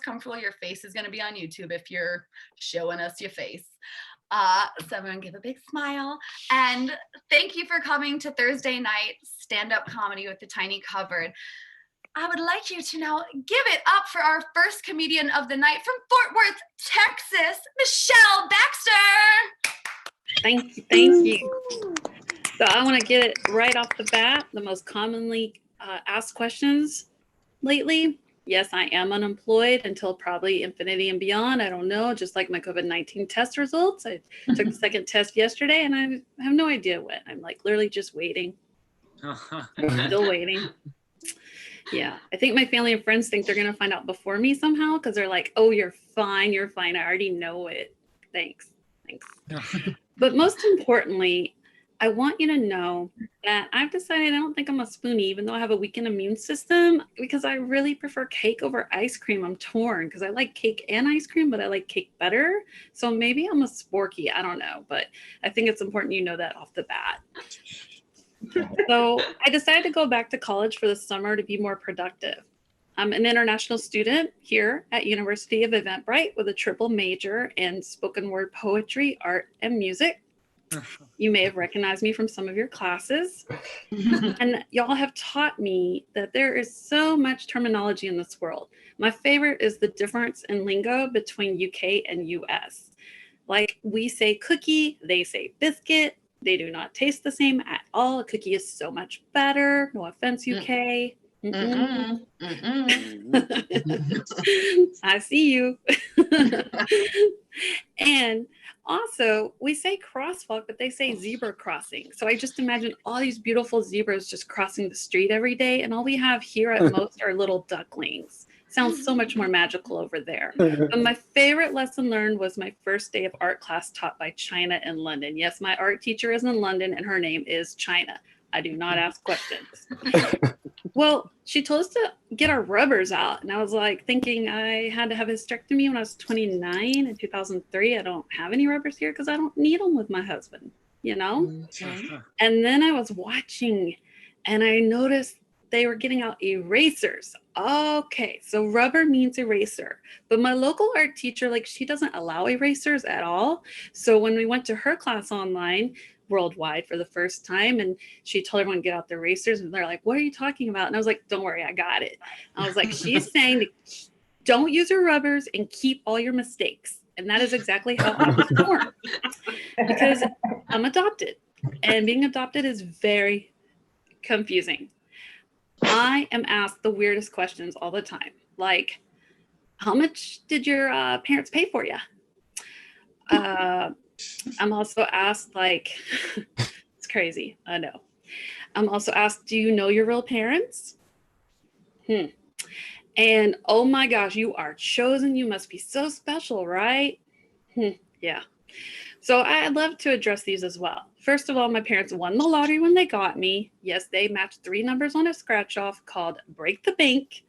most comfortable your face is going to be on YouTube if you're showing us your face. So everyone give a big smile. And thank you for coming to Thursday night stand-up comedy with the Tiny Cupboard. I would like you to now give it up for our first comedian of the night from Fort Worth, Texas, Michelle Baxter. Thank you. So I want to get it right off the bat. The most commonly asked questions lately. Yes, I am unemployed until probably infinity and beyond. I don't know. Just like my COVID-19 test results. I took the second test yesterday and I have no idea when. I'm like literally just waiting. Still waiting. Yeah. I think my family and friends think they're going to find out before me somehow because they're like, oh, you're fine. You're fine. I already know it. Thanks. But most importantly, I want you to know that I've decided I don't think I'm a spoonie, even though I have a weakened immune system, because I really prefer cake over ice cream. I'm torn because I like cake and ice cream, but I like cake better. So maybe I'm a sporky. I don't know, but I think it's important you know that off the bat. So I decided to go back to college for the summer to be more productive. I'm an international student here at University of Eventbrite with a triple major in spoken word poetry, art, and music. You may have recognized me from some of your classes. And y'all have taught me that there is so much terminology in this world. My favorite is the difference in lingo between UK and US. Like we say cookie, they say biscuit. They do not taste the same at all. A cookie is so much better. No offense, UK. I see you. And also, we say crosswalk, but they say zebra crossing. So I just imagine all these beautiful zebras just crossing the street every day. And all we have here at most are little ducklings. Sounds so much more magical over there. But my favorite lesson learned was my first day of art class taught by China in London. Yes, my art teacher is in London and her name is China. I do not ask questions. Well, she told us to get our rubbers out. And I was like thinking I had to have a hysterectomy when I was 29 in 2003. I don't have any rubbers here because I don't need them with my husband, you know? Mm-hmm. And then I was watching and I noticed they were getting out erasers. Okay, so rubber means eraser. But my local art teacher, like she doesn't allow erasers at all. So when we went to her class online, worldwide for the first time, and she told everyone to get out their erasers, and they're like, what are you talking about? And I was like, don't worry, I got it. I was like, she's saying to don't use your rubbers and keep all your mistakes. And that is exactly how I was born, because I'm adopted, and being adopted is very confusing. I am asked the weirdest questions all the time, like, how much did your parents pay for you? I'm also asked, like, it's crazy, I know. I'm also asked, do you know your real parents? And oh my gosh, you are chosen. You must be so special, right? Yeah. So I'd love to address these as well. First of all, my parents won the lottery when they got me. Yes, they matched 3 numbers on a scratch off called Break the Bank.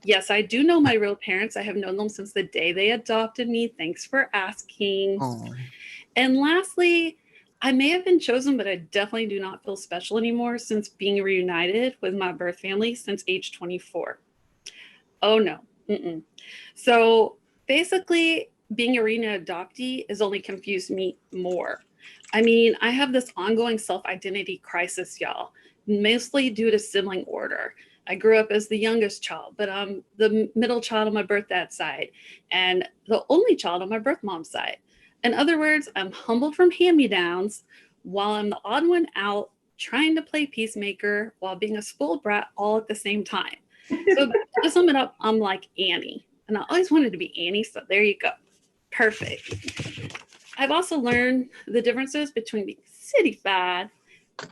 Yes, I do know my real parents. I have known them since the day they adopted me. Thanks for asking. Aww. And lastly, I may have been chosen, but I definitely do not feel special anymore since being reunited with my birth family since age 24. Oh no. So basically, being a reunited adoptee has only confused me more. I mean, I have this ongoing self-identity crisis, y'all, mostly due to sibling order. I grew up as the youngest child, but I'm the middle child on my birth dad's side and the only child on my birth mom's side. In other words, I'm humbled from hand-me-downs while I'm the odd one out trying to play peacemaker while being a spoiled brat all at the same time. So to sum it up, I'm like Annie, and I always wanted to be Annie, so there you go. Perfect. I've also learned the differences between being city-fied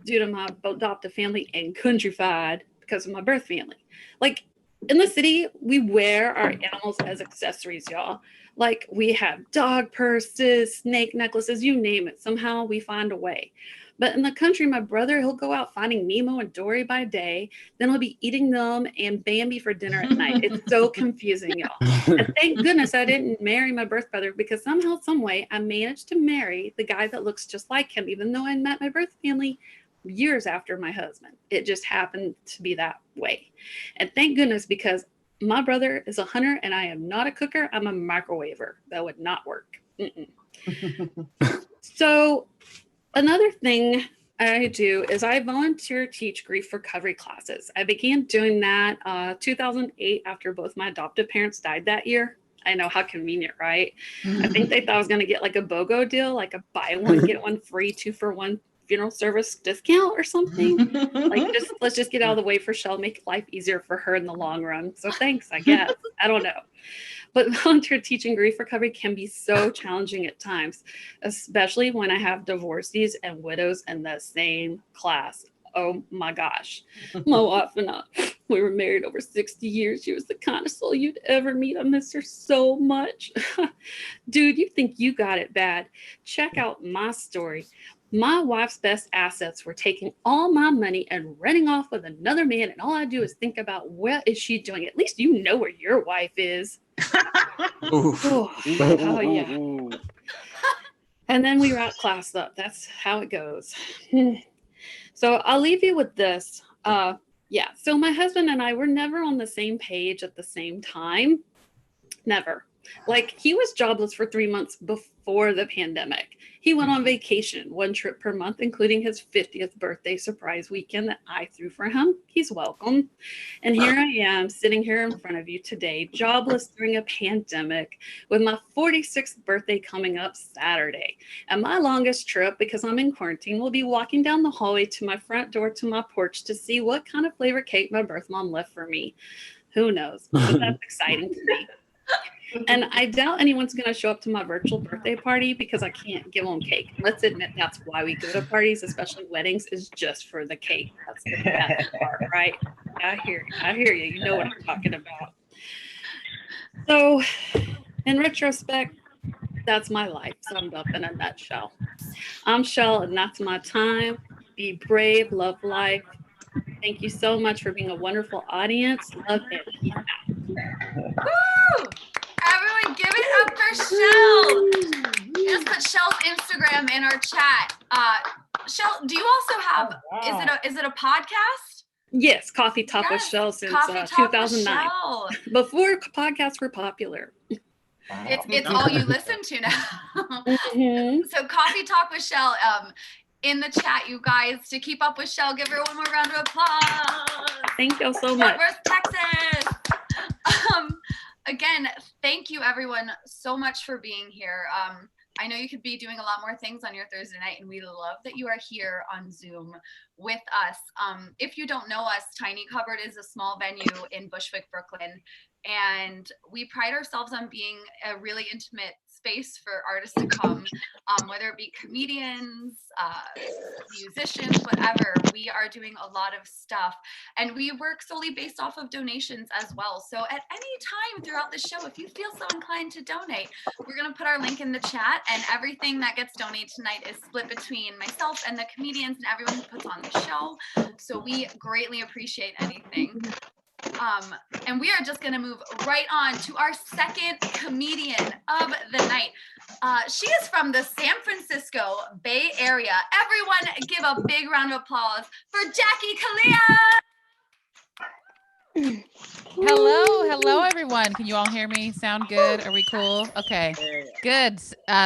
due to my adoptive family and country-fied because of my birth family. Like in the city, we wear our animals as accessories, y'all. Like we have dog purses, snake necklaces, you name it. Somehow we find a way. But in the country, my brother, he'll go out finding Nemo and Dory by day. Then he'll be eating them and Bambi for dinner at night. It's so confusing, y'all. And thank goodness I didn't marry my birth brother because somehow, some way, I managed to marry the guy that looks just like him, even though I met my birth family years after my husband. It just happened to be that way. And thank goodness, because My brother is a hunter and I am not a cooker. I'm a microwaver. That would not work. So another thing I do is I volunteer teach grief recovery classes. I began doing that 2008 after both my adoptive parents died that year. I know, how convenient, right? I think they thought I was going to get like a BOGO deal, like a buy one, get one free, 2-for-1 funeral service discount or something. Like, let's just get out of the way for Shell, make life easier for her in the long run. So thanks, I guess. I don't know. But volunteer teaching grief recovery can be so challenging at times, especially when I have divorcees and widows in the same class. Oh my gosh. My wife and I, we were married over 60 years. She was the kindest soul you'd ever meet. I miss her so much. Dude, you think you got it bad. Check out my story. My wife's best assets were taking all my money and running off with another man. And all I do is think about, what is she doing? At least you know where your wife is. Oh, yeah. And then we route class up. That's how it goes. So I'll leave you with this. So my husband and I were never on the same page at the same time. Never. Like, he was jobless for 3 months before the pandemic. He went on vacation, 1 trip per month, including his 50th birthday surprise weekend that I threw for him. He's welcome. And here I am sitting here in front of you today, jobless during a pandemic, with my 46th birthday coming up Saturday. And my longest trip, because I'm in quarantine, will be walking down the hallway to my front door to my porch to see what kind of flavor cake my birth mom left for me. Who knows? But that's exciting to me. And I doubt anyone's going to show up to my virtual birthday party because I can't give them cake. Let's admit that's why we go to parties, especially weddings, is just for the cake. That's the best part, right? I hear you. You know what I'm talking about. So, in retrospect, that's my life summed up in a nutshell. I'm Shell, and that's my time. Be brave, love life. Thank you so much for being a wonderful audience. Love and peace out. Woo! Everyone give it up for Shell. Just put Shell's Instagram in our chat. Shell, do you also have, is it a podcast? Yes, Coffee Talk with Shell since 2009. Before podcasts were popular. It's all you listen to now. So Coffee Talk with Shell. In the chat, you guys, to keep up with Shell, give her one more round of applause. Thank you so much. Where's Texas? Again, thank you everyone so much for being here. I know you could be doing a lot more things on your Thursday night, and we love that you are here on Zoom with us. If you don't know us, Tiny Cupboard is a small venue in Bushwick, Brooklyn, and we pride ourselves on being a really intimate space for artists to come, whether it be comedians, musicians, whatever. We are doing a lot of stuff, and we work solely based off of donations as well. So at any time throughout the show, if you feel so inclined to donate, we're going to put our link in the chat, and everything that gets donated tonight is split between myself and the comedians and everyone who puts on the show. So we greatly appreciate anything. And we are just going to move right on to our second comedian of the night. She is from the San Francisco Bay Area. Everyone give a big round of applause for Jackie Keliaa. Hello everyone. Can you all hear me? Sound good? Are we cool? Okay, good.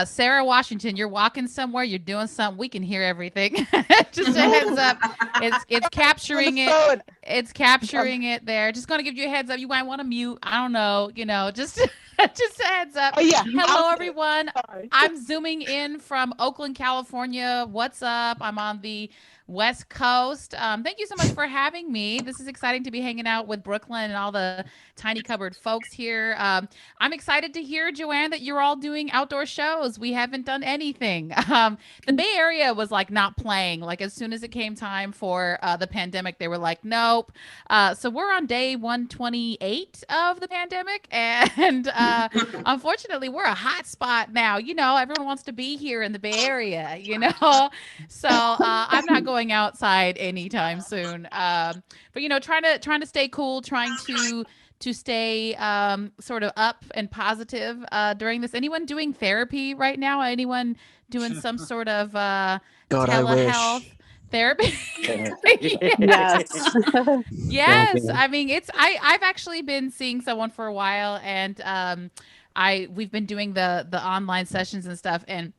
Sarah Washington, you're walking somewhere, you're doing something, we can hear everything. Just a heads up, it's capturing it. It's capturing it there. Just gonna give you a heads up. You might want to mute. I don't know, just just a heads up. Oh yeah. Hello everyone. I'm zooming in from Oakland, California. What's up? I'm on the West Coast. Thank you so much for having me. This is exciting to be hanging out with Brooklyn and all the Tiny Cupboard folks here. I'm excited to hear, Joanne, that you're all doing outdoor shows. We haven't done anything. The Bay Area was like not playing. Like as soon as it came time for the pandemic, they were like, nope. So we're on day 128 of the pandemic. And unfortunately, we're a hot spot now. Everyone wants to be here in the Bay Area, So I'm not going outside anytime soon. But trying to stay cool, trying to stay sort of up and positive during this. Anyone doing therapy right now? Anyone doing some sort of telehealth? Therapy. Yes. Yes. I mean, I've actually been seeing someone for a while, and we've been doing the online sessions and stuff, and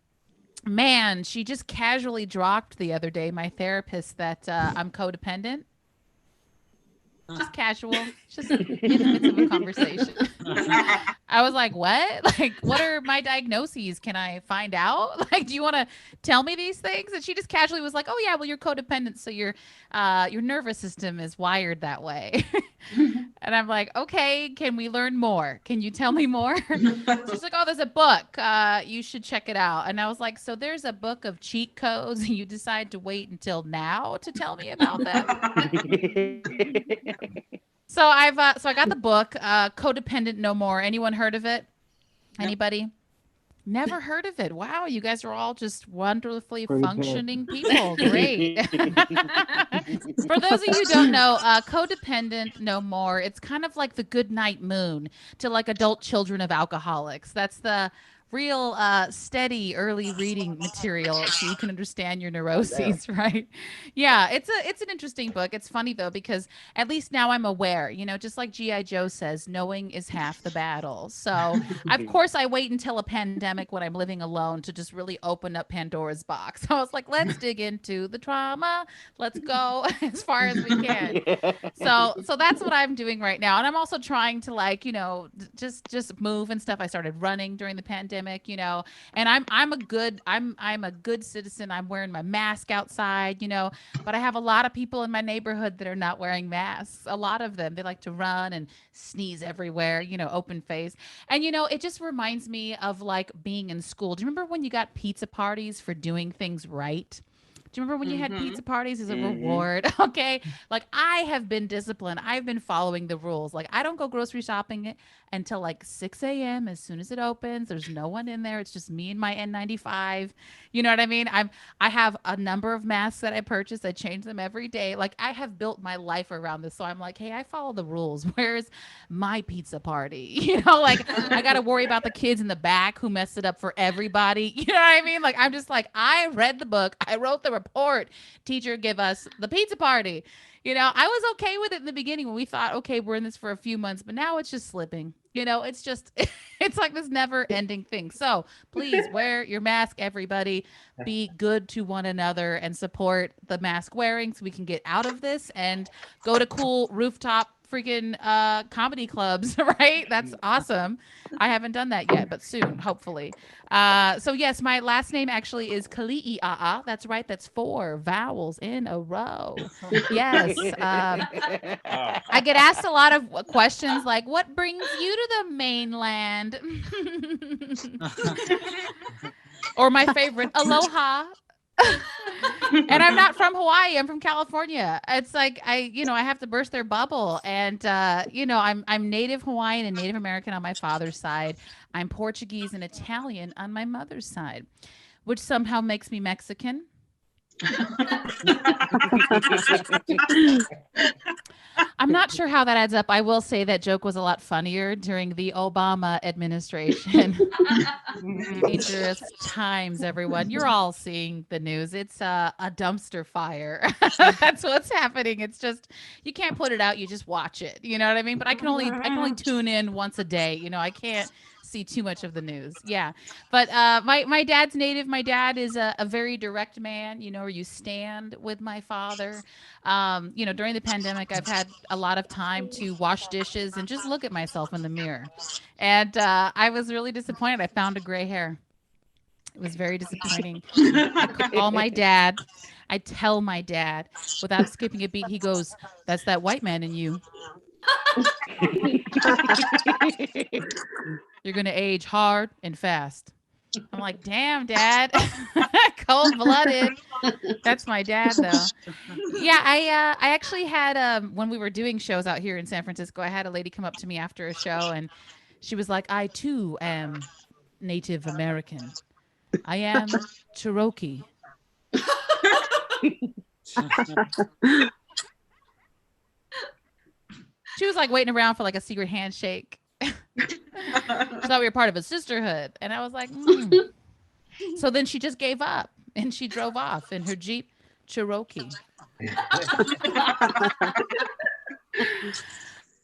man, she just casually dropped the other day, my therapist, that I'm codependent. Just casual, just in the midst of a conversation. I was like, what? Like, what are my diagnoses? Can I find out? Like, do you want to tell me these things? And she just casually was like, oh yeah, well, you're codependent, so your nervous system is wired that way. And I'm like, okay, can we learn more? Can you tell me more? She's like, oh, there's a book. You should check it out. And I was like, so there's a book of cheat codes, and you decide to wait until now to tell me about them? So I got the book, Codependent No More. Anyone heard of it? Anybody? Never heard of it. Wow, you guys are all just wonderfully functioning people. Great. For those of you who don't know, Codependent No More, it's kind of like the good night moon to like adult children of alcoholics. That's the real steady early reading material so you can understand your neuroses, right? Yeah, it's an interesting book. It's funny though, because at least now I'm aware, just like G.I. Joe says, knowing is half the battle. So of course I wait until a pandemic when I'm living alone to just really open up Pandora's box. I was like, let's dig into the trauma. Let's go as far as we can. So that's what I'm doing right now. And I'm also trying to just move and stuff. I started running during the pandemic, and I'm a good citizen. I'm wearing my mask outside, but I have a lot of people in my neighborhood that are not wearing masks. A lot of them, they like to run and sneeze everywhere, open face. And, it just reminds me of like being in school. Do you remember when you got pizza parties for doing things right? Do you remember when you had pizza parties as a reward? Okay. Like I have been disciplined. I've been following the rules. Like I don't go grocery shopping until like 6 a.m. as soon as it opens. There's no one in there. It's just me and my N95. You know what I mean? I have a number of masks that I purchase. I change them every day. Like I have built my life around this. So I'm like, hey, I follow the rules. Where's my pizza party? Like I got to worry about the kids in the back who messed it up for everybody. You know what I mean? Like I'm just like, I read the book. I wrote the report. Teacher, give us the pizza party. I was okay with it in the beginning when we thought, okay, we're in this for a few months, but now it's just slipping. It's just, it's like this never ending thing. So please wear your mask, everybody. Be good to one another and support the mask wearing so we can get out of this and go to cool rooftop freaking comedy clubs, right? That's awesome. I haven't done that yet, but soon, hopefully. So yes, my last name actually is Keliaa. That's right. That's 4 vowels in a row. Yes. I get asked a lot of questions like, what brings you to the mainland? Or my favorite, aloha. And I'm not from Hawaii. I'm from California. It's like I have to burst their bubble. And I'm Native Hawaiian and Native American on my father's side. I'm Portuguese and Italian on my mother's side, which somehow makes me Mexican. I'm not sure how that adds up. I will say that joke was a lot funnier during the Obama administration. Dangerous times, everyone. You're all seeing the news. It's a dumpster fire. That's what's happening. It's just, you can't put it out. You just watch it. You know what I mean? But I can only tune in once a day. I can't see too much of the news. Yeah. But my dad's Native. My dad is a very direct man, where you stand with my father. During the pandemic, I've had a lot of time to wash dishes and just look at myself in the mirror. And I was really disappointed. I found a gray hair. It was very disappointing. I call my dad. I tell my dad without skipping a beat. He goes, "That's that white man in you. You're going to age hard and fast." I'm like, damn, Dad. Cold-blooded. That's my dad, though. Yeah, I actually had, when we were doing shows out here in San Francisco, I had a lady come up to me after a show, and she was like, I, too, am Native American. I am Cherokee. She was like waiting around for like a secret handshake. She thought we were part of a sisterhood. And I was like, So then she just gave up and she drove off in her Jeep Cherokee.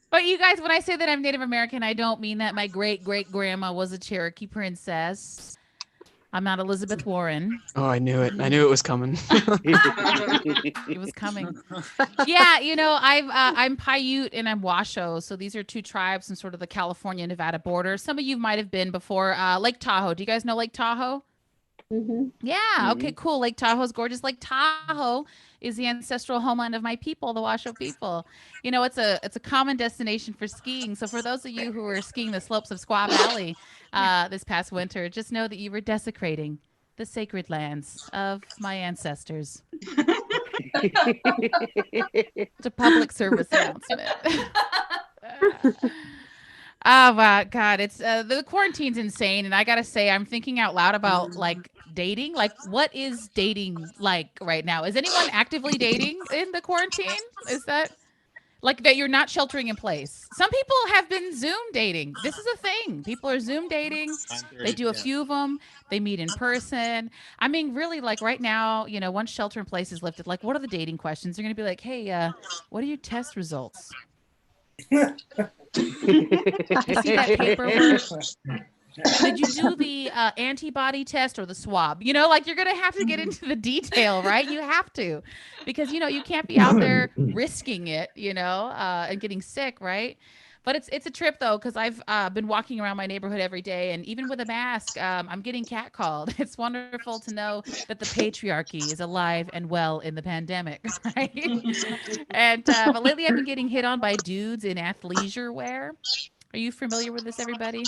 But you guys, when I say that I'm Native American, I don't mean that my great-great-grandma was a Cherokee princess. I'm not Elizabeth Warren. Oh, I knew it. I knew it was coming. It was coming. Yeah, you know, I'm Paiute and I'm Washoe. So these are two tribes in sort of the California-Nevada border. Some of you might have been before. Lake Tahoe. Do you guys know Lake Tahoe? Mm-hmm. Yeah. Okay, cool. Lake Tahoe is gorgeous. Lake Tahoe is the ancestral homeland of my people, the Washoe people. You know, it's a common destination for skiing. So for those of you who were skiing the slopes of Squaw Valley this past winter, just know that you were desecrating the sacred lands of my ancestors. It's a public service announcement. Oh my God, it's the quarantine's insane, and I gotta say, I'm thinking out loud about like dating. Like, what is dating like right now? Is anyone actively dating in the quarantine? Is that like that you're not sheltering in place? Some people have been Zoom dating. This is a thing. People are Zoom dating. They do a few of them. They meet in person. I mean, really, like right now, you know, once shelter in place is lifted, like, what are the dating questions? They're gonna be like, hey, what are your test results? You see that paperwork? Did you do the antibody test or the swab? You know, like you're gonna have to get into the detail, right? You have to, because you know you can't be out there risking it, you know, and getting sick, right? But it's a trip though, because I've been walking around my neighborhood every day, and even with a mask, I'm getting catcalled. It's wonderful to know that the patriarchy is alive and well in the pandemic, right? And but lately, I've been getting hit on by dudes in athleisure wear. Are you familiar with this, everybody?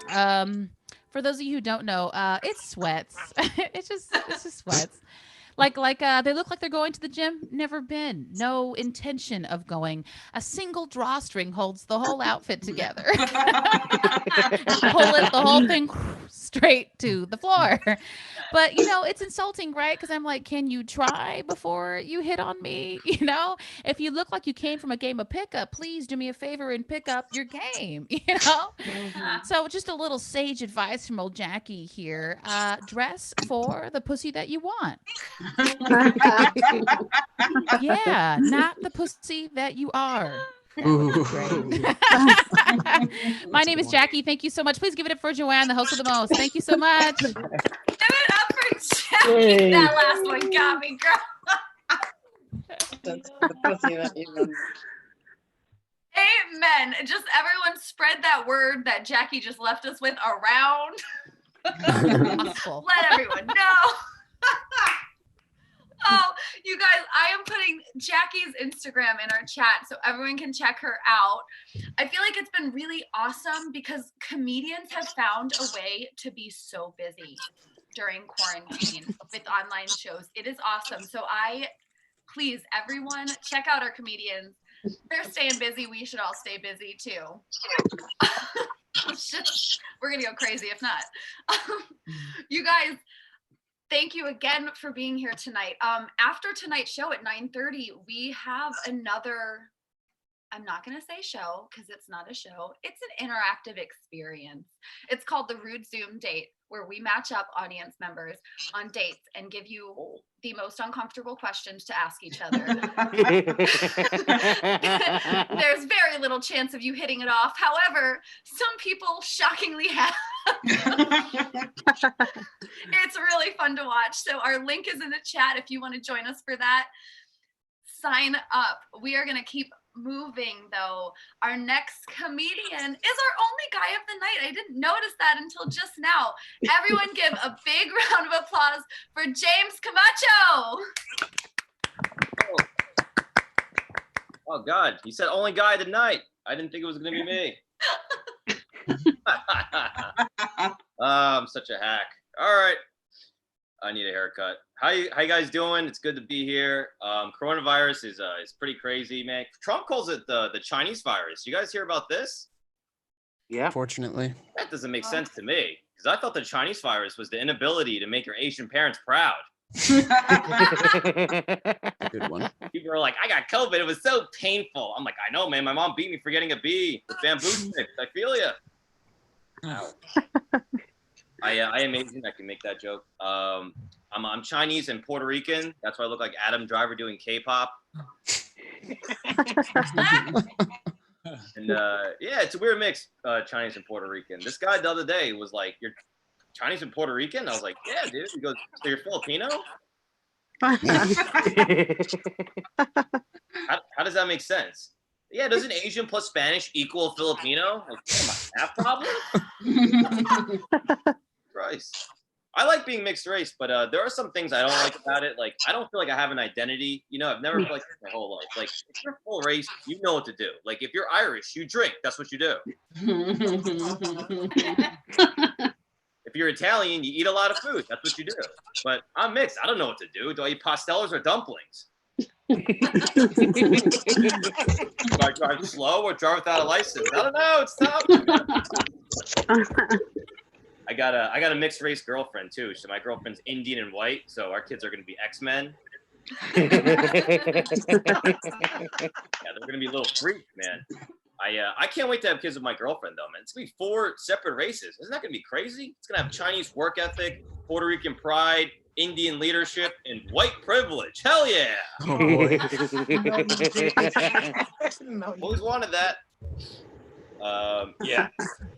For those of you who don't know, it's sweats. It's just sweats. Like they look like they're going to the gym. Never been. No intention of going. A single drawstring holds the whole outfit together. Pull it, the whole thing straight to the floor. But you know, it's insulting, right? Because I'm like, can you try before you hit on me? You know, if you look like you came from a game of pickup, please do me a favor and pick up your game. You know. So just a little sage advice from old Jackie here: dress for the pussy that you want. Yeah, not the pussy that you are. My name is Jackie. Thank you so much. Please give it up for Joanne, the host of the most. Thank you so much. Give it up for Jackie. That last one got me, girl. That's the pussy that you want. Amen. Just everyone spread that word that Jackie just left us with around. Gospel. Let everyone know. Oh, you guys, I am putting Jackie's Instagram in our chat so everyone can check her out. I feel like it's been really awesome because comedians have found a way to be so busy during quarantine with online shows. It is awesome. So please, everyone, check out our comedians. They're staying busy. We should all stay busy too. We're going to go crazy if not. You guys, thank you again for being here tonight. After tonight's show at 9:30, we have another, I'm not going to say show because it's not a show. It's an interactive experience. It's called the Rude Zoom Date, where we match up audience members on dates and give you the most uncomfortable questions to ask each other. There's very little chance of you hitting it off. However, some people shockingly have. It's really fun to watch. So our link is in the chat if you want to join us for that. Sign up. We are going to keep moving though. Our next comedian is our only guy of the night. I didn't notice that until just now. Everyone give a big round of applause for James Camacho. Oh God, you said only guy of the night. I didn't think it was gonna be me. I'm such a hack. All right. I need a haircut. How you guys doing? It's good to be here. Coronavirus is pretty crazy, man. Trump calls it the Chinese virus. You guys hear about this? Yeah. Fortunately. That doesn't make sense to me, because I thought the Chinese virus was the inability to make your Asian parents proud. Good one. People are like, I got COVID. It was so painful. I'm like, I know, man. My mom beat me for getting a B with bamboo sticks. I feel you. Ouch. I am Asian. I can make that joke. I'm Chinese and Puerto Rican. That's why I look like Adam Driver doing K-pop. And yeah, it's a weird mix, Chinese and Puerto Rican. This guy the other day was like, "You're Chinese and Puerto Rican?" I was like, "Yeah, dude." He goes, "So you're Filipino?" How does that make sense? Yeah, doesn't Asian plus Spanish equal Filipino? Like, what am I, half problem? Christ. I like being mixed race, but there are some things I don't like about it. Like, I don't feel like I have an identity. You know, I've never felt like this my whole life. Like, if you're full race, you know what to do. Like, if you're Irish, you drink. That's what you do. If you're Italian, you eat a lot of food. That's what you do. But I'm mixed. I don't know what to do. Do I eat pastellas or dumplings? Do I drive slow or drive without a license? I don't know. It's tough. I got a mixed race girlfriend too. So my girlfriend's Indian and white. So our kids are going to be X-Men. Yeah, they're going to be little freaks, man. I can't wait to have kids with my girlfriend though, man. It's gonna be 4 separate races. Isn't that gonna be crazy? It's gonna have Chinese work ethic, Puerto Rican pride, Indian leadership, and white privilege. Hell yeah! Oh boy. Always wanted that. Yeah.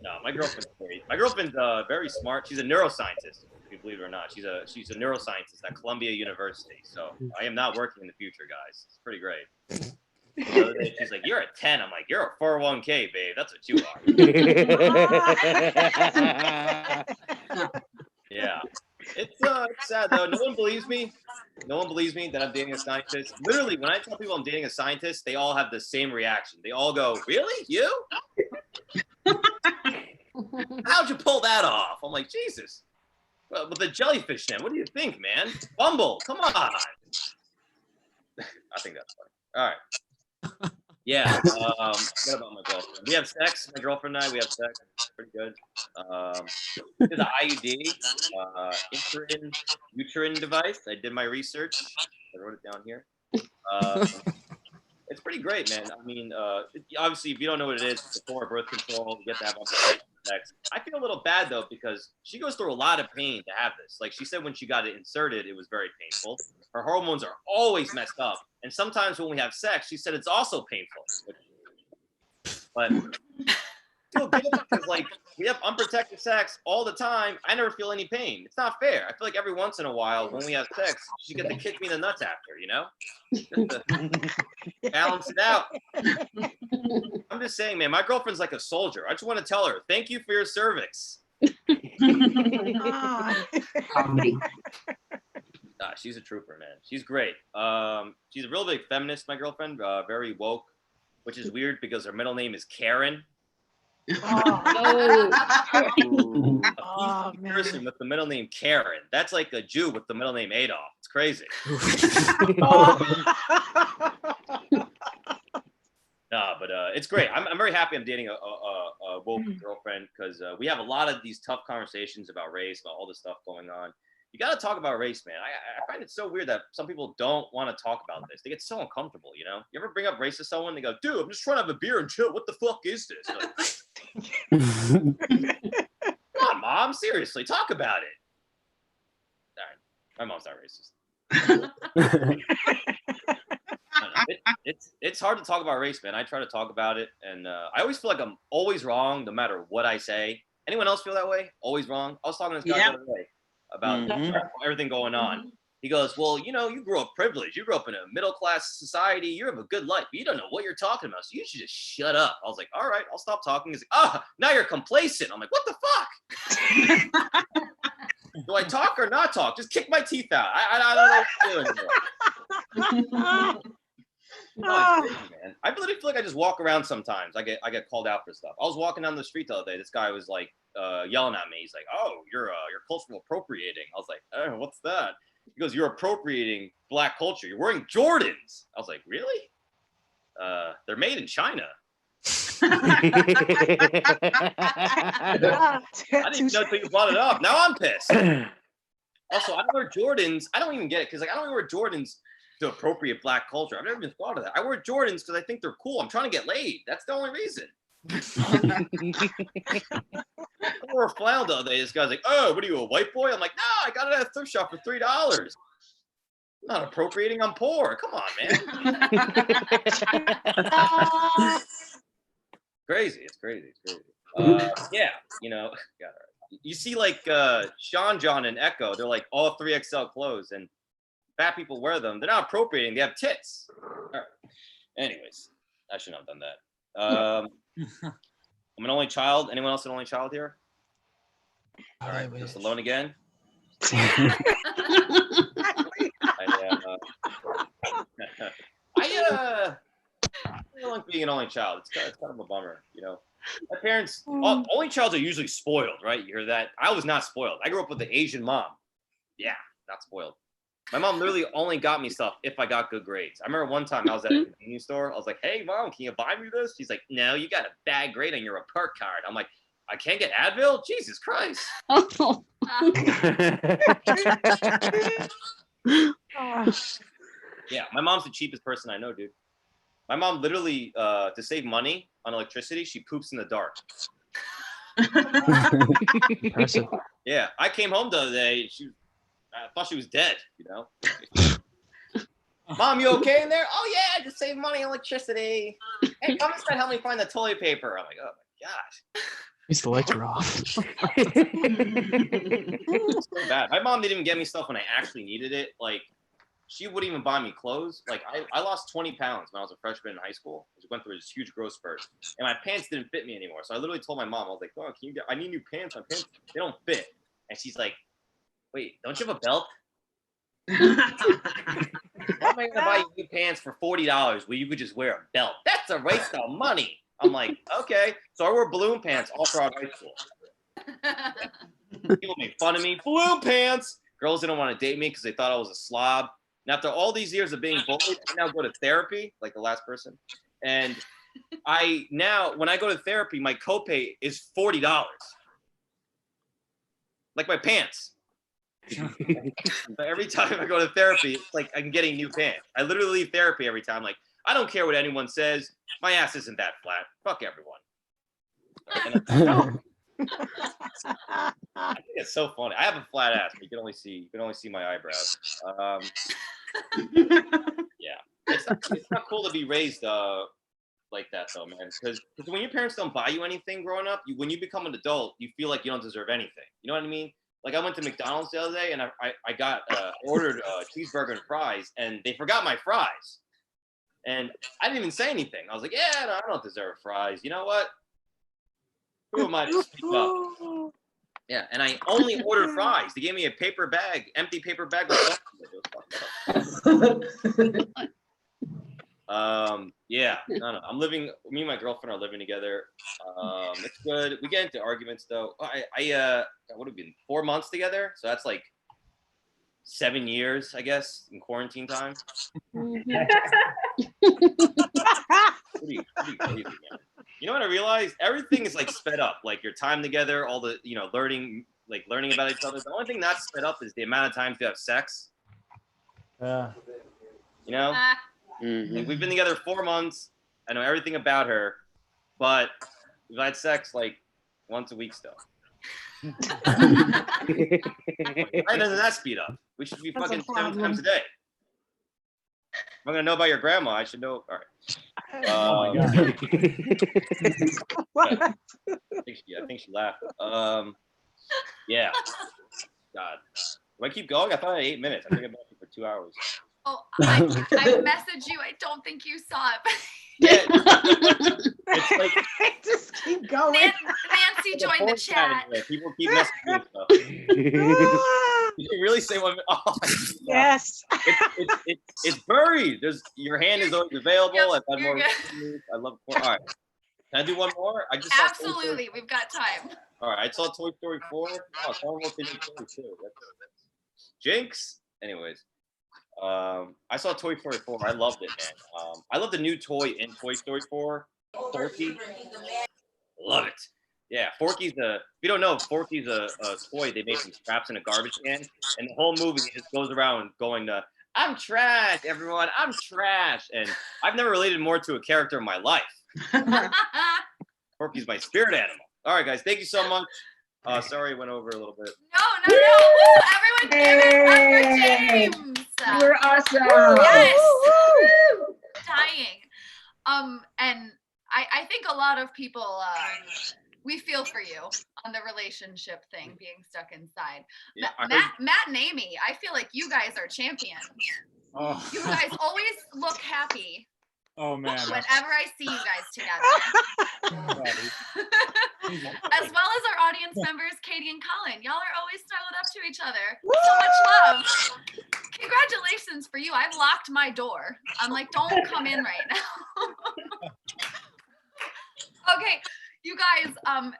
No, my girlfriend's great. My girlfriend's very smart. She's a neuroscientist, if you believe it or not. She's a neuroscientist at Columbia University. So I am not working in the future, guys. It's pretty great. The other day, she's like, "You're a 10." I'm like, "You're a 401k, babe. That's what you are." Yeah. It's sad though. No one believes me. No one believes me that I'm dating a scientist. Literally, when I tell people I'm dating a scientist, they all have the same reaction. They all go, "Really? You? How'd you pull that off?" I'm like, Jesus. Well, with the jellyfish then, what do you think, man? Bumble, come on. I think that's funny. All right. Yeah. What about my girlfriend? We have sex. My girlfriend and I, we have sex. Pretty good. Did the IUD, uterine device. I did my research. I wrote it down here. It's pretty great, man. I mean, obviously, if you don't know what it is, it's a form of birth control. You get to have sex. I feel a little bad though because she goes through a lot of pain to have this. Like she said, when she got it inserted, it was very painful. Her hormones are always messed up, and sometimes when we have sex, she said it's also painful. But feel good because like we have unprotected sex all the time. I never feel any pain. It's not fair. I feel like every once in a while when we have sex, she gets to kick me in the nuts after, you know? Just to balance it out. I'm just saying, man, my girlfriend's like a soldier. I just want to tell her, thank you for your cervix. Comedy. She's a trooper, man. She's great. She's a real big feminist, my girlfriend, very woke, which is weird because her middle name is Karen. A person with the middle name Karen. That's like a Jew with the middle name Adolf. It's crazy. No, but it's great. I'm very happy I'm dating a woke girlfriend because we have a lot of these tough conversations about race, about all this stuff going on. You got to talk about race, man. I find it so weird that some people don't want to talk about this. They get so uncomfortable, you know? You ever bring up race to someone, they go, "Dude, I'm just trying to have a beer and chill. What the fuck is this?" Like, come on, Mom. Seriously, talk about it. All right. My mom's not racist. It's hard to talk about race, man. I try to talk about it, and I always feel like I'm always wrong no matter what I say. Anyone else feel that way? Always wrong? I was talking to this guy the other day about everything going on. He goes, "Well, you know, you grew up privileged. You grew up in a middle-class society. You have a good life. But you don't know what you're talking about, so you should just shut up." I was like, "All right, I'll stop talking." He's like, "Oh, now you're complacent." I'm like, "What the fuck? Do I talk or not talk? Just kick my teeth out. I don't know what to do anymore." No, it's crazy, man. I literally feel like I just walk around sometimes. I get called out for stuff. I was walking down the street the other day. This guy was like yelling at me. He's like, "Oh, you're cultural appropriating." I was like, "Oh, what's that?" He goes, "You're appropriating Black culture. You're wearing Jordans." I was like, "Really? They're made in China." I didn't even know until you brought it up. Now I'm pissed. Also, I don't wear Jordans. I don't even get it because like I don't even wear Jordans to appropriate Black culture. I've never even thought of that. I wear Jordans because I think they're cool. I'm trying to get laid. That's the only reason. I wore a flannel the other day. This guy's like, "Oh, what are you, a white boy?" I'm like, "No, I got it at a thrift shop for $3. I'm not appropriating. I'm poor. Come on, man." Crazy. It's crazy. Yeah, you know, God, you see like Sean John and Echo. They're like all 3XL clothes, and fat people wear them. They're not appropriating. They have tits. All right. Anyways, I shouldn't have done that. I'm an only child. Anyone else an only child here? All right, just alone again. I don't like being an only child. It's kind of a bummer, you know. My parents, only childs are usually spoiled, right? You hear that? I was not spoiled. I grew up with an Asian mom. Yeah, not spoiled. My mom literally only got me stuff if I got good grades. I remember one time I was at a convenience store. I was like, "Hey, Mom, can you buy me this?" She's like, "No, you got a bad grade on your report card." I'm like, "I can't get Advil? Jesus Christ." Yeah, my mom's the cheapest person I know, dude. My mom literally, to save money on electricity, she poops in the dark. Impressive. Yeah, I came home the other day. I thought she was dead, you know. "Mom, you okay in there?" "Oh yeah, just save money on electricity." "Hey, come inside, help me find the toilet paper." I'm like, "Oh my gosh." At least the lights are off. It's so bad. My mom didn't even get me stuff when I actually needed it. Like, she wouldn't even buy me clothes. Like, I lost 20 pounds when I was a freshman in high school. I went through this huge growth spurt, and my pants didn't fit me anymore. So I literally told my mom, I was like, "Oh, I need new pants. My pants, they don't fit." And she's like, "Wait, don't you have a belt? How am I gonna buy you new pants for $40 where you could just wear a belt? That's a waste of money." I'm like, "Okay." So I wore balloon pants all throughout high school. People made fun of me. Balloon pants. Girls didn't want to date me because they thought I was a slob. And after all these years of being bullied, I now go to therapy, like the last person. And when I go to therapy, my copay is $40. Like my pants. But every time I go to therapy, it's like I'm getting new pants. I literally leave therapy every time. Like, I don't care what anyone says. My ass isn't that flat. Fuck everyone. I think it's so funny. I have a flat ass, but you can only see my eyebrows. Yeah, it's not cool to be raised like that though, man. Because when your parents don't buy you anything growing up, when you become an adult, you feel like you don't deserve anything. You know what I mean? Like, I went to McDonald's the other day and I ordered a cheeseburger and fries, and they forgot my fries. And I didn't even say anything. I was like, "Yeah, no, I don't deserve fries. You know what? Who am I to speak up?" Yeah, and I only ordered fries. They gave me a paper bag, empty paper bag with sauce in it. Yeah, no. Me and my girlfriend are living together. It's good. We get into arguments though. I would have been 4 months together, so that's like 7 years, I guess, in quarantine time. Pretty crazy, man. You know what I realized? Everything is like sped up. Like your time together, all the learning about each other. The only thing that's sped up is the amount of times you have sex. Yeah. You know, like, we've been together 4 months. I know everything about her, but we've had sex like once a week still. Why doesn't that speed up? We should be fucking 7 times a day. If I'm gonna know about your grandma, I should know. All right. Oh my God. I think she laughed. Yeah. God. Do I keep going? I thought I had 8 minutes. I think I've been for 2 hours. Oh, I messaged you. I don't think you saw it. Yeah. It's like, Just keep going. Nancy joined the chat. People keep messaging me stuff. Did you really say one? Oh, Yes. it's buried. Your hand is always available. Yep, I've had you're more. good. I love. All right. Can I do one more? I just saw Absolutely, we've got time. All right. I saw Toy Story 4. Oh, someone wrote Toy Story 2. That's Jinx. Anyways. I saw Toy Story 4. I loved it, man. I love the new toy in Toy Story 4. Forky. Love it. Yeah, Forky's if you don't know, Forky's a toy they made from scraps in a garbage can, and the whole movie just goes around going "I'm trash, everyone. I'm trash," and I've never related more to a character in my life. Corky's my spirit animal. All right, guys. Thank you so much. Sorry, I went over a little bit. No. Woo! Everyone give it up for James. You were awesome. Yes. Woo! Dying. And I think a lot of people, we feel for you on the relationship thing, being stuck inside. Yeah, Matt and Amy, I feel like you guys are champions. Oh. You guys always look happy Oh man. whenever I see you guys together. As well as our audience members, Katie and Colin. Y'all are always snuggled up to each other. So much love. Congratulations for you. I've locked my door. I'm like, don't come in right now. Okay, you guys, I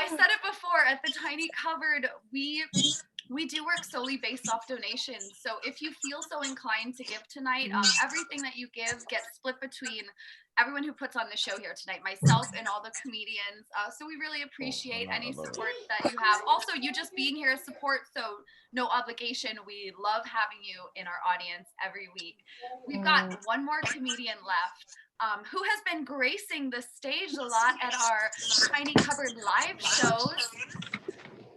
said it before, at the Tiny Cupboard, we do work solely based off donations. So if you feel so inclined to give tonight, everything that you give gets split between everyone who puts on the show here tonight, myself and all the comedians. So we really appreciate any support that you have. Also, you just being here is support, so no obligation. We love having you in our audience every week. We've got one more comedian left. Who has been gracing the stage a lot at our Tiny Cupboard live shows.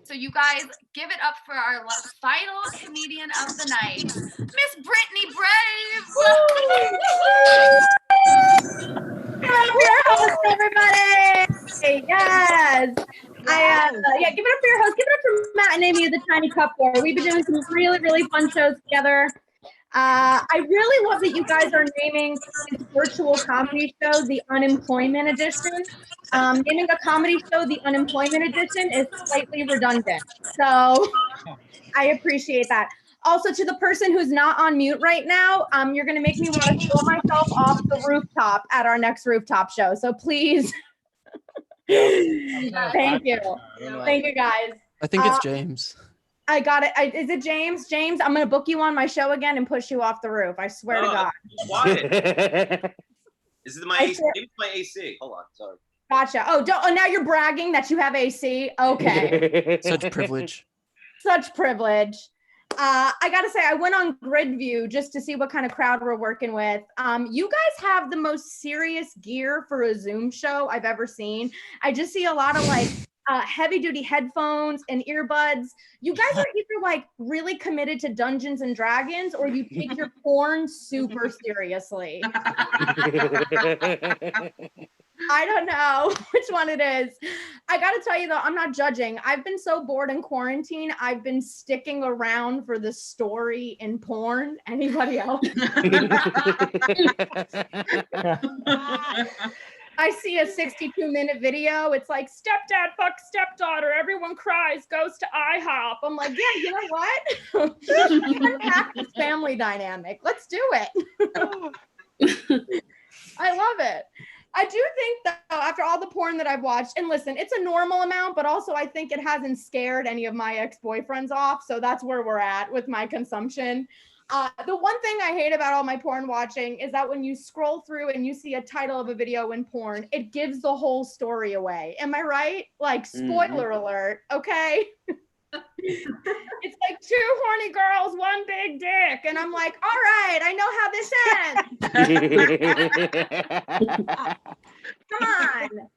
So you guys give it up for our final comedian of the night, Miss Brittany Brave. Give it up for your host, everybody. Yes. Give it up for your host. Give it up for Matt and Amy of the Tiny Cupboard. We've been doing some really, really fun shows together. I really love that you guys are naming this virtual comedy show the Unemployment Edition. Naming a comedy show the Unemployment Edition is slightly redundant. So I appreciate that. Also, to the person who's not on mute right now, you're going to make me want to throw myself off the rooftop at our next rooftop show. So please. Thank you. Thank you, guys. I think it's James. I got it. Is it James? James, I'm going to book you on my show again and push you off the roof. I swear to God. Quiet. Is it my AC? Maybe it's my AC. Hold on. Sorry. Gotcha. Oh, now you're bragging that you have AC? Okay. Such privilege. Such privilege. I got to say, I went on Grid View just to see what kind of crowd we're working with. You guys have the most serious gear for a Zoom show I've ever seen. I just see a lot of like heavy duty headphones and earbuds. You guys are either like really committed to Dungeons and Dragons or you take your porn super seriously. I don't know which one it is. I got to tell you though, I'm not judging. I've been so bored in quarantine. I've been sticking around for the story in porn. Anybody else? I see a 62-minute video. It's like stepdad fucks stepdaughter. Everyone cries, goes to IHOP. I'm like, yeah, you know what? Unpack this family dynamic. Let's do it. I love it. I do think that after all the porn that I've watched, and listen, it's a normal amount, but also I think it hasn't scared any of my ex-boyfriends off. So that's where we're at with my consumption. The one thing I hate about all my porn watching is that when you scroll through and you see a title of a video in porn, it gives the whole story away. Am I right? Like, spoiler alert, okay? It's like 2 horny girls, 1 big dick. And I'm like, all right, I know how this ends. Come on.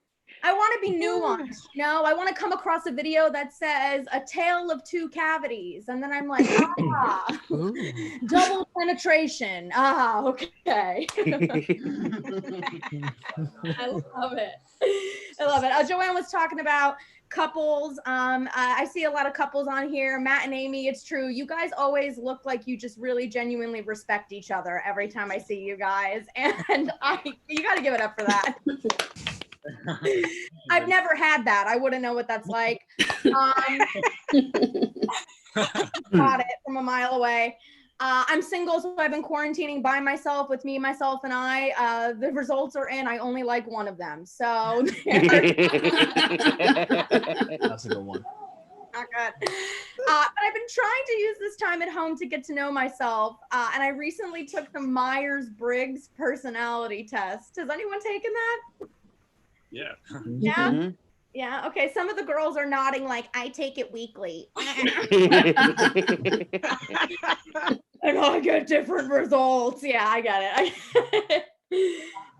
I want to be nuanced, you know? I want to come across a video that says a tale of 2 cavities. And then I'm like, double penetration. Okay. I love it. I love it. Joanne was talking about couples. I see a lot of couples on here. Matt and Amy, it's true. You guys always look like you just really genuinely respect each other every time I see you guys. And you got to give it up for that. I've never had that. I wouldn't know what that's like. Got it from a mile away. I'm single, so I've been quarantining by myself with me, myself, and I. The results are in. I only like one of them. So That's a good one. Not good. But I've been trying to use this time at home to get to know myself. And I recently took the Myers-Briggs personality test. Has anyone taken that? Yeah. Yeah. Mm-hmm. Yeah. Okay. Some of the girls are nodding like, I take it weekly. And I get different results. Yeah, I get it.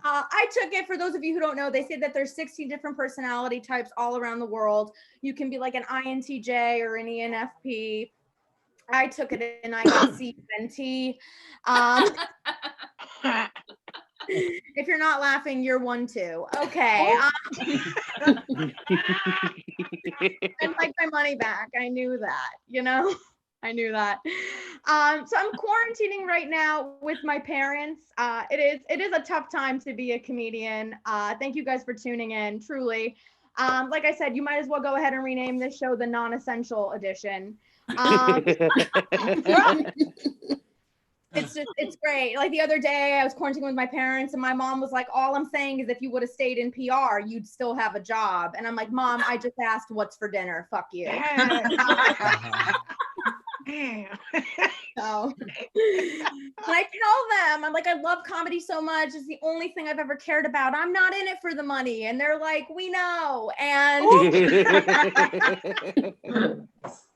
I took it, for those of you who don't know, they say that there's 16 different personality types all around the world. You can be like an INTJ or an ENFP. I took it and I got CNT. If you're not laughing, you're one too. Okay. I'd like my money back. I knew that, you know? I knew that. So I'm quarantining right now with my parents. It is a tough time to be a comedian. Thank you guys for tuning in, truly. Like I said, you might as well go ahead and rename this show the non-essential edition. It's great. Like the other day I was quarantining with my parents and my mom was like, all I'm saying is if you would have stayed in PR, you'd still have a job. And I'm like, Mom, I just asked what's for dinner. Fuck you. So when I tell them, I'm like, I love comedy so much. It's the only thing I've ever cared about. I'm not in it for the money. And they're like, we know. And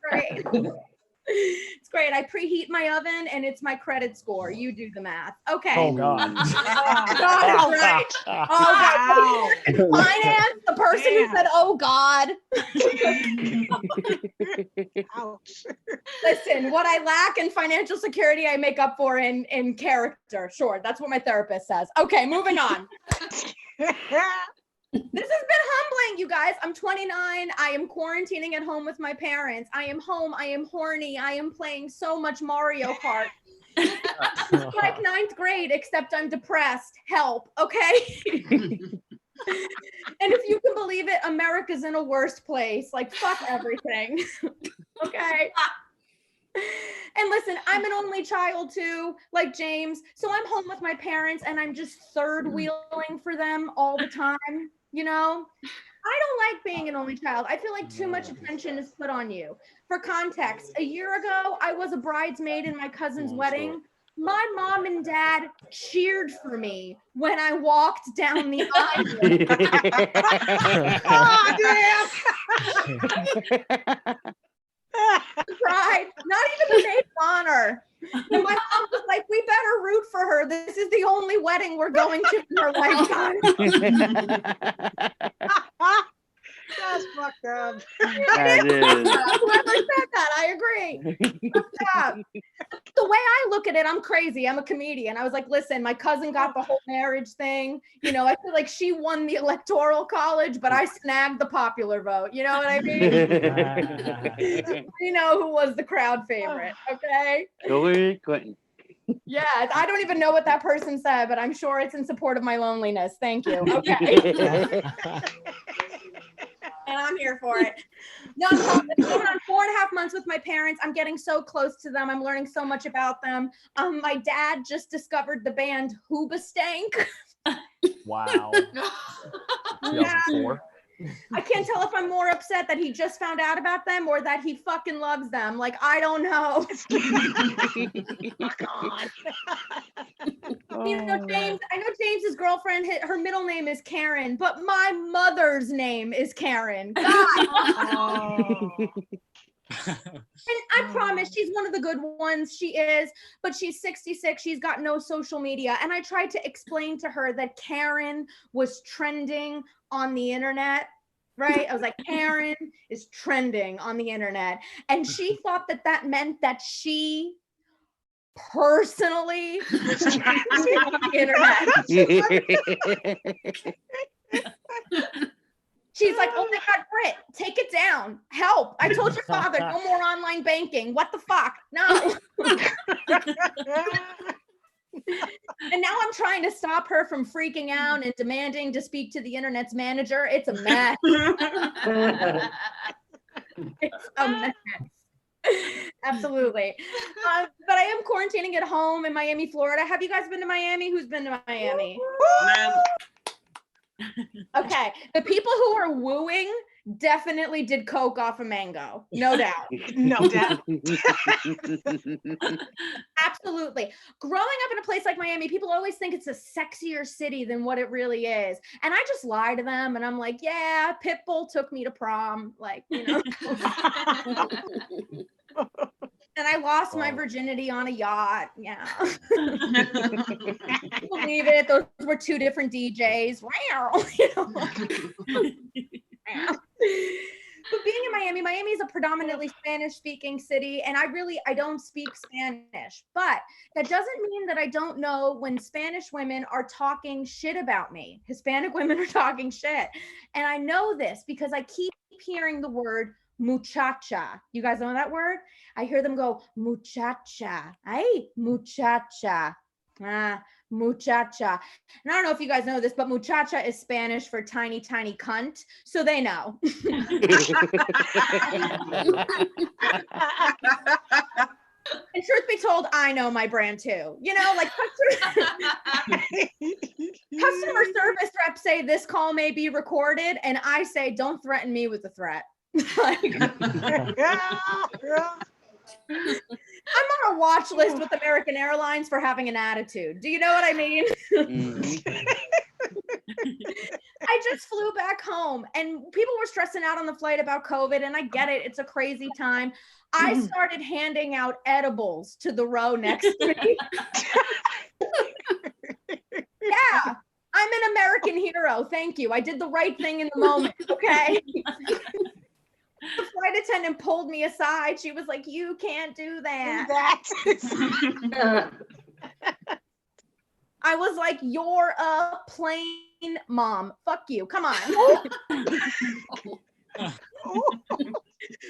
great. It's great. I preheat my oven and it's my credit score. You do the math. Okay. Oh God. God is right. Oh God. Finance, the person who said, oh God. Ouch. Listen, what I lack in financial security, I make up for in character. Sure. That's what my therapist says. Okay, moving on. This has been humbling, you guys. I'm 29. I am quarantining at home with my parents. I am home. I am horny. I am playing so much Mario Kart. It's like 9th grade, except I'm depressed. Help, okay? And if you can believe it, America's in a worse place. Like, fuck everything. Okay? And listen, I'm an only child too, like James. So I'm home with my parents and I'm just third wheeling for them all the time. You know, I don't like being an only child. I feel like too much attention is put on you. For context, a year ago, I was a bridesmaid in my cousin's wedding. My mom and dad cheered for me when I walked down the aisle. Oh, damn. Cried, not even the maid of honor. And my mom was like, we better root for her. This is the only wedding we're going to in her lifetime. That's fucked up. That is. Whoever said that, I agree. Yeah. The way I look at it, I'm crazy. I'm a comedian. I was like, listen, my cousin got the whole marriage thing. You know, I feel like she won the electoral college, but I snagged the popular vote. You know what I mean? You know who was the crowd favorite, okay? Hillary Clinton. Yeah, I don't even know what that person said, but I'm sure it's in support of my loneliness. Thank you. Okay. And I'm here for it. No, I'm going on 4.5 months with my parents. I'm getting so close to them. I'm learning so much about them. My dad just discovered the band Hoobastank. Wow. 2004. I can't tell if I'm more upset that he just found out about them or that he fucking loves them. Like, I don't know. God. You know, James, I know James's girlfriend, her middle name is Karen, but my mother's name is Karen. God. Oh. And I promise she's one of the good ones. She is, but she's 66. She's got no social media. And I tried to explain to her that Karen was trending on the internet, right? I was like, Karen is trending on the internet. And she thought that that meant that she personally was trending on the internet. She's like, oh my God, Britt, take it down. Help. I told your father, no more online banking. What the fuck? No. And now I'm trying to stop her from freaking out and demanding to speak to the internet's manager. It's a mess. It's a mess. Absolutely. But I am quarantining at home in Miami, Florida. Have you guys been to Miami? Who's been to Miami? Okay, the people who are wooing definitely did coke off a mango, no doubt. No doubt. Absolutely. Growing up in a place like Miami, people always think it's a sexier city than what it really is. And I just lie to them and I'm like, yeah, Pitbull took me to prom, like, you know. And I lost my virginity on a yacht. Yeah. People believe it. Those were two different DJs. You know? But being in Miami is a predominantly Spanish-speaking city, and I don't speak Spanish. But that doesn't mean that I don't know when Spanish women are talking shit about me. Hispanic women are talking shit. And I know this because I keep hearing the word muchacha. You guys know that word? I hear them go, muchacha. Ay, muchacha. Muchacha. And I don't know if you guys know this, but muchacha is Spanish for tiny, tiny cunt. So they know. And truth be told, I know my brand too. You know, like customer service reps say this call may be recorded, and I say, don't threaten me with a threat. I'm on a watch list with American Airlines for having an attitude. Do you know what I mean? I just flew back home and people were stressing out on the flight about COVID, and I get it. It's a crazy time. I started handing out edibles to the row next to me. Yeah, I'm an American hero. Thank you. I did the right thing in the moment. Okay. The flight attendant pulled me aside. She was like, "You can't do that." I was like, "You're a plain mom. Fuck you. Come on."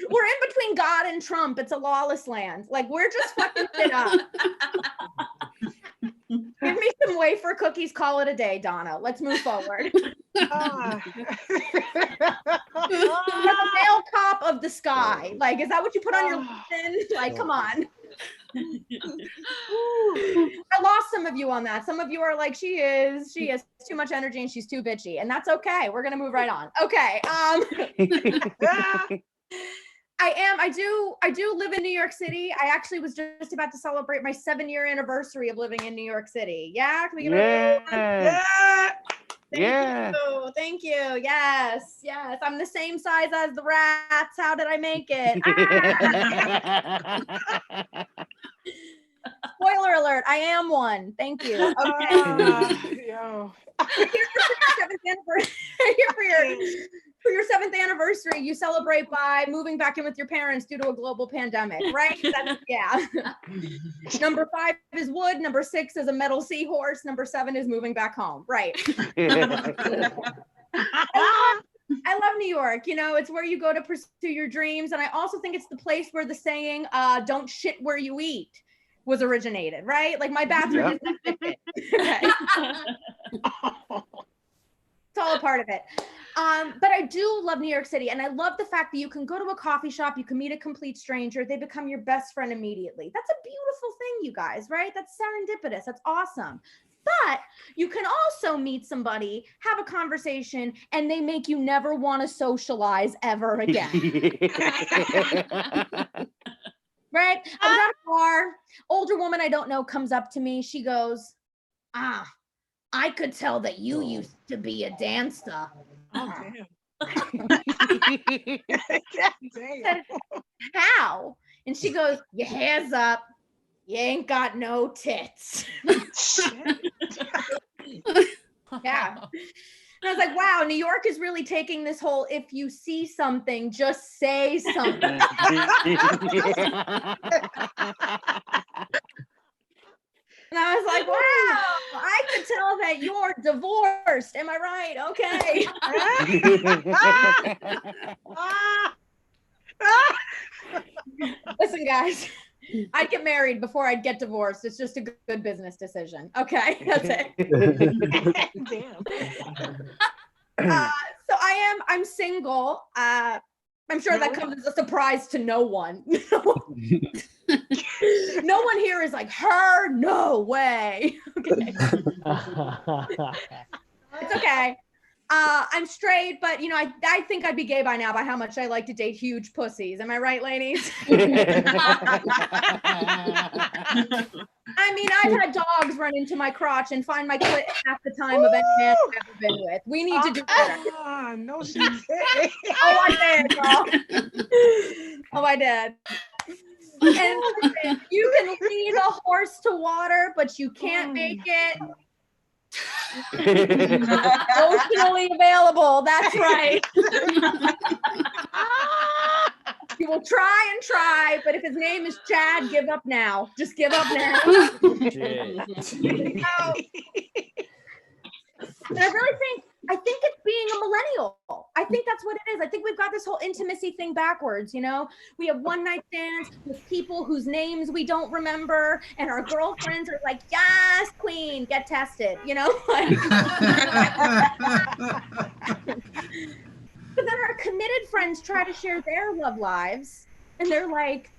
We're in between God and Trump. It's a lawless land. Like, we're just fucking it up. Give me some wafer cookies. Call it a day, Donna. Let's move forward. The male cop of the sky. Like, is that what you put on your LinkedIn? Like, come on. I lost some of you on that. Some of you are like, she has too much energy and she's too bitchy, and that's okay. We're gonna move right on. Okay. I do live in New York City. I actually was just about to celebrate my 7-year anniversary of living in New York City. Yeah, can we give it Thank you. Yes. I'm the same size as the rats. How did I make it? Spoiler alert, I am one. Thank you. Okay. For your 7th anniversary, you celebrate by moving back in with your parents due to a global pandemic, right? Yeah. Number 5 is wood. Number 6 is a metal seahorse. Number 7 is moving back home. Right. I love New York. You know, it's where you go to pursue your dreams. And I also think it's the place where the saying, don't shit where you eat, was originated, right? Like, my bathroom is the It's all a part of it. But I do love New York City, and I love the fact that you can go to a coffee shop, you can meet a complete stranger, they become your best friend immediately. That's a beautiful thing, you guys, right? That's serendipitous. That's awesome. But you can also meet somebody, have a conversation, and they make you never want to socialize ever again. Right? I was at a bar, older woman I don't know comes up to me. She goes, I could tell that you used to be a dancer. Oh, damn. Said, how? And she goes, your hair's up. You ain't got no tits. Yeah. And I was like, wow, New York is really taking this whole, if you see something, just say something. And I was like, wow, I could tell that you're divorced. Am I right? Okay. Listen, guys, I'd get married before I'd get divorced. It's just a good business decision. Okay, that's it. Damn. So I'm single. I'm sure that comes as a surprise to no one. No one here is like, her, no way. Okay. It's okay. I'm straight, but you know, I think I'd be gay by now by how much I like to date huge pussies. Am I right, ladies? I mean, I've had dogs run into my crotch and find my clit half the time of any man I've ever been with. We need to do better. No, she Oh, I did, girl. Oh, I did. And listen, you can lead a horse to water, but you can't make it Emotionally available. That's right. You will try and try, but if his name is Chad, give up now. Just give up now. Shit. And I think it's being a millennial. I think that's what it is. I think we've got this whole intimacy thing backwards, you know? We have one night stands with people whose names we don't remember, and our girlfriends are like, yes, queen, get tested, you know? Like, but then our committed friends try to share their love lives, and they're like,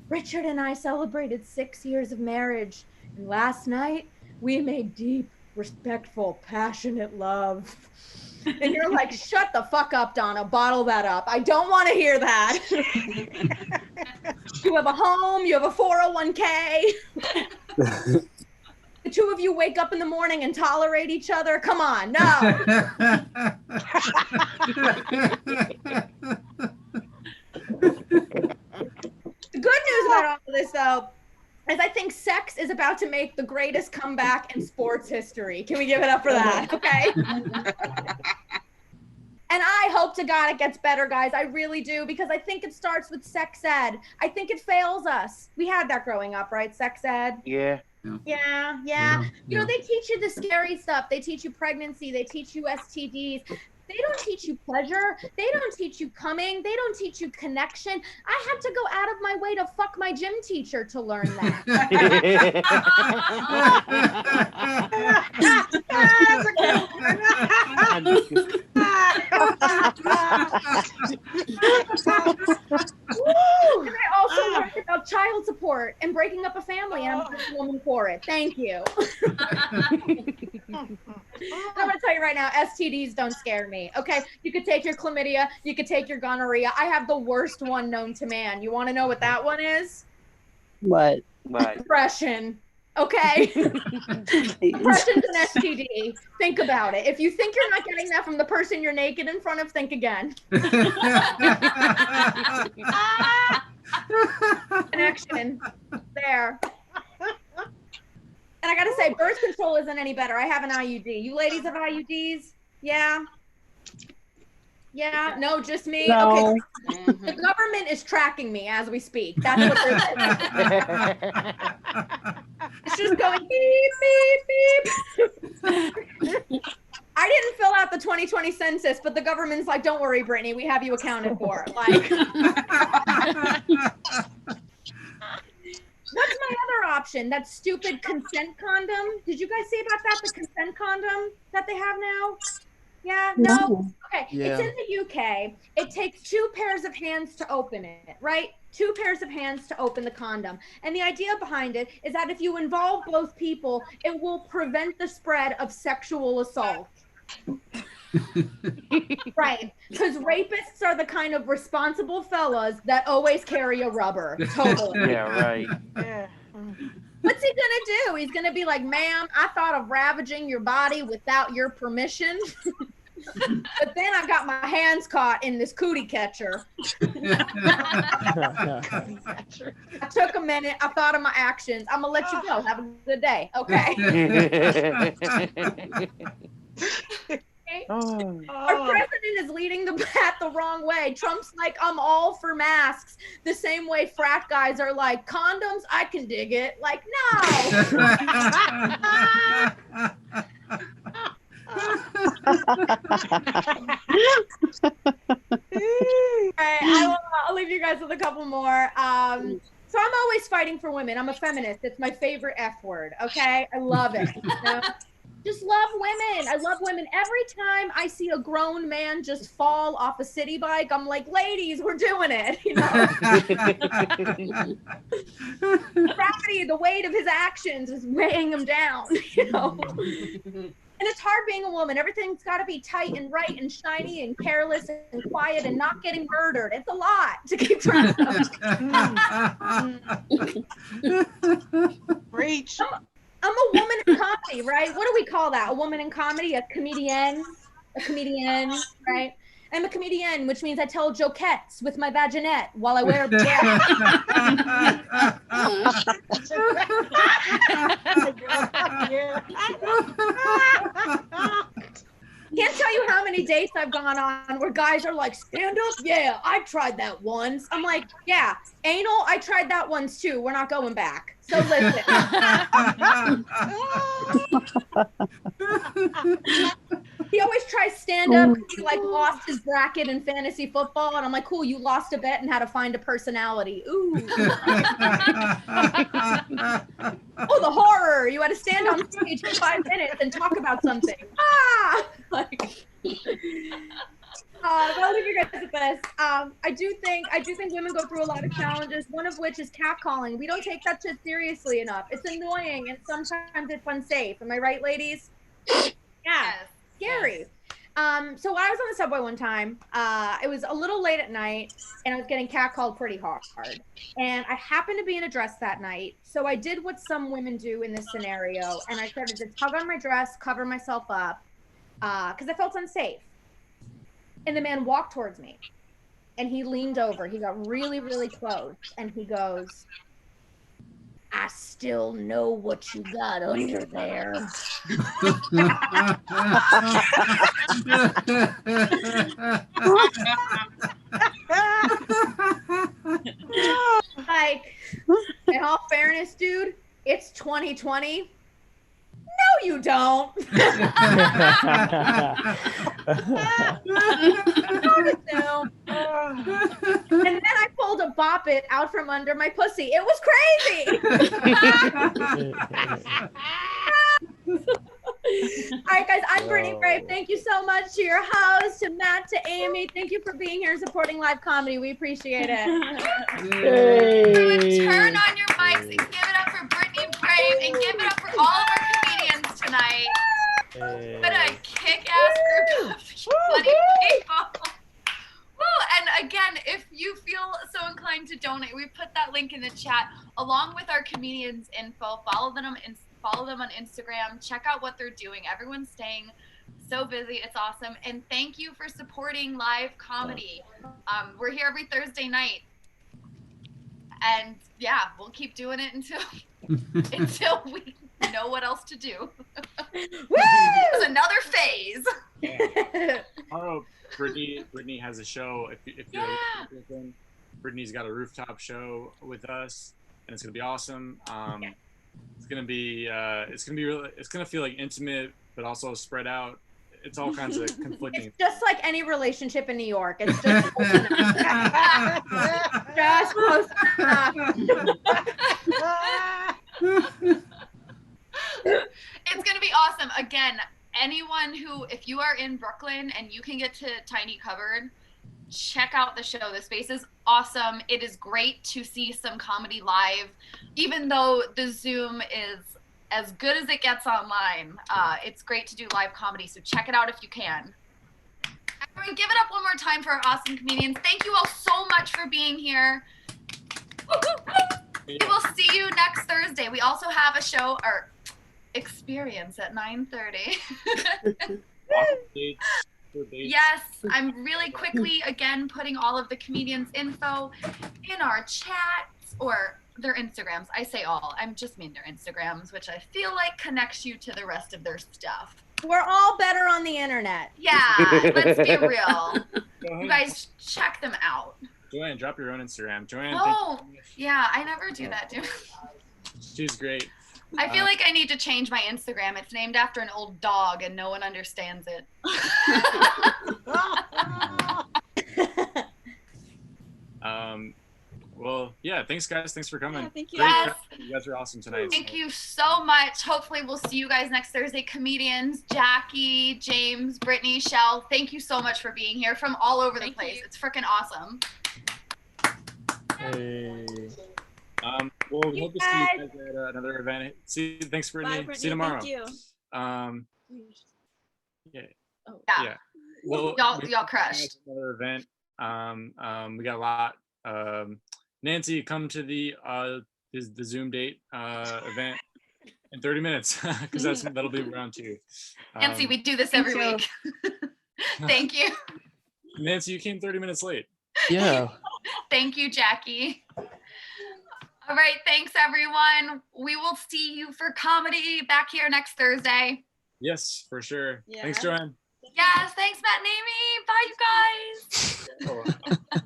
Richard and I celebrated 6 years of marriage, and last night we made deep, respectful, passionate love. And you're like, shut the fuck up, Donna, bottle that up. I don't want to hear that. You have a home, you have a 401k. The two of you wake up in the morning and tolerate each other. Come on, no. The good news about all of this, though, is I think sex is about to make the greatest comeback in sports history. Can we give it up for that? Okay. And I hope to God it gets better, guys. I really do, because I think it starts with sex ed. I think it fails us. We had that growing up, right? Sex ed. Yeah. Yeah. You know, they teach you the scary stuff. They teach you pregnancy. They teach you STDs. They don't teach you pleasure. They don't teach you coming. They don't teach you connection. I had to go out of my way to fuck my gym teacher to learn that. And I also learned about child support and breaking up a family, and I'm a good woman for it. Thank you. I'm going to tell you right now, STDs don't scare me. Okay, you could take your chlamydia, you could take your gonorrhea. I have the worst one known to man. You want to know what that one is? What? Depression. Okay. Depression's an STD. Think about it. If you think you're not getting that from the person you're naked in front of, think again. Connection. There. And I gotta say, birth control isn't any better. I have an IUD. You ladies have IUDs? Yeah? Yeah? No, just me? No. Okay. The government is tracking me as we speak. That's what they're doing. It's just going beep, beep, beep. I didn't fill out the 2020 census, but the government's like, don't worry, Brittany, we have you accounted for. Like, what's my other option? That stupid consent condom. Did you guys see about that? The consent condom that they have now? Yeah, no. Okay, Yeah. It's in the UK. It takes 2 pairs of hands to open it, right? 2 pairs of hands to open the condom. And the idea behind it is that if you involve both people, it will prevent the spread of sexual assault. Right, because rapists are the kind of responsible fellas that always carry a rubber. Totally. Yeah, right. Yeah. What's he gonna do? He's gonna be like, ma'am, I thought of ravaging your body without your permission. But then I got my hands caught in this cootie catcher. I took a minute. I thought of my actions. I'm gonna let you go. Have a good day. Okay. Oh. Our president is leading the path the wrong way. Trump's like, I'm all for masks. The same way frat guys are like, condoms, I can dig it. Like, no. I'll leave you guys with a couple more. So I'm always fighting for women. I'm a feminist. It's my favorite F word. Okay, I love it. You know? Just love women. I love women. Every time I see a grown man just fall off a city bike, I'm like, ladies, we're doing it. You know, gravity, the weight of his actions is weighing him down. You know. And it's hard being a woman. Everything's got to be tight and right and shiny and careless and quiet and not getting murdered. It's a lot to keep track of. Preach. I'm a woman in comedy, right? What do we call that? A woman in comedy? A comedian, right? I'm a comedian, which means I tell jokettes with my vaginette while I wear a bra. dates I've gone on where guys are like, stand up? Yeah, I tried that once. I'm like, yeah, anal, I tried that once too. We're not going back. So listen. He always tries stand up because he like lost his bracket in fantasy football. And I'm like, cool, you lost a bet and how to find a personality. Ooh. Oh, the horror. You had to stand on stage for 5 minutes and talk about something. Like, I'll leave you guys with this. I do think women go through a lot of challenges, one of which is catcalling. We don't take that shit seriously enough. It's annoying and sometimes it's unsafe. Am I right, ladies? Yeah. Yes. Scary. So I was on the subway one time. It was a little late at night and I was getting catcalled pretty hard. And I happened to be in a dress that night. So I did what some women do in this scenario. And I started to tug on my dress, cover myself up, because I felt unsafe. And the man walked towards me and he leaned over. He got really, really close and he goes, I still know what you got under there. Like, in all fairness, dude, it's 2020. No, you don't. No. And then I pulled a bop it out from under my pussy. It was crazy. All right, guys, I'm Brittany Brave. Thank you so much to your host, to Matt, to Amy. Thank you for being here and supporting live comedy. We appreciate it. Everyone turn on your mics and give it up for Brittany Brave and give it up for all of our comedians tonight. What a kick-ass group of funny people. Woo! And again, if you feel so inclined to donate, we put that link in the chat along with our comedians info. Follow them on Instagram. Check out what they're doing. Everyone's staying so busy. It's awesome. And thank you for supporting live comedy. We're here every Thursday night. And yeah, we'll keep doing it until we know what else to do. It's another phase. Yeah. Tomorrow, Brittany has a show. If you're listening, Brittany's got a rooftop show with us, and it's gonna be awesome. It's gonna be really, it's gonna feel like intimate, but also spread out. It's all kinds of conflicting. It's just like any relationship in New York. It's just close enough. Just close enough. It's gonna be awesome. Again, anyone who, if you are in Brooklyn and you can get to Tiny Cupboard, check out the show. The space is awesome. It is great to see some comedy live, even though the Zoom is as good as it gets online. It's great to do live comedy, so check it out if you can. Everyone, give it up one more time for our awesome comedians. Thank you all so much for being here. We will see you next Thursday. We also have a show or experience at 9:30. Yes, I'm really quickly again putting all of the comedians' info in our chats or their Instagrams. I say all. I'm just mean their Instagrams, which I feel like connects you to the rest of their stuff. We're all better on the internet. Yeah, let's be real. You guys check them out. Joanne, drop your own Instagram. Joanne. Oh, yeah, I never do that, dude. She's great. I feel like I need to change my Instagram. It's named after an old dog and no one understands it. Well, yeah, thanks guys. Thanks for coming. Yeah, thank you. Yes. You guys are awesome tonight. Thank you so much. Hopefully we'll see you guys next Thursday. Comedians, Jackie, James, Brittany, Shell, thank you so much for being here from all over the place. It's freaking awesome. Well, we hope to see you guys at another event. Thanks, Brittany. Bye, Brittany. See you tomorrow. Thank you. Yeah. Well, Y'all crushed. Another event. We got a lot. Nancy, come to the Zoom date event in 30 minutes because that'll be round 2. Nancy, we do this every week. Thank you. Nancy, you came 30 minutes late. Yeah. Thank you, Jackie. All right, thanks everyone. We will see you for comedy back here next Thursday. Yes, for sure. Yeah. Thanks, Joanne. Yes, thanks, Matt and Amy. Bye, you guys. Oh,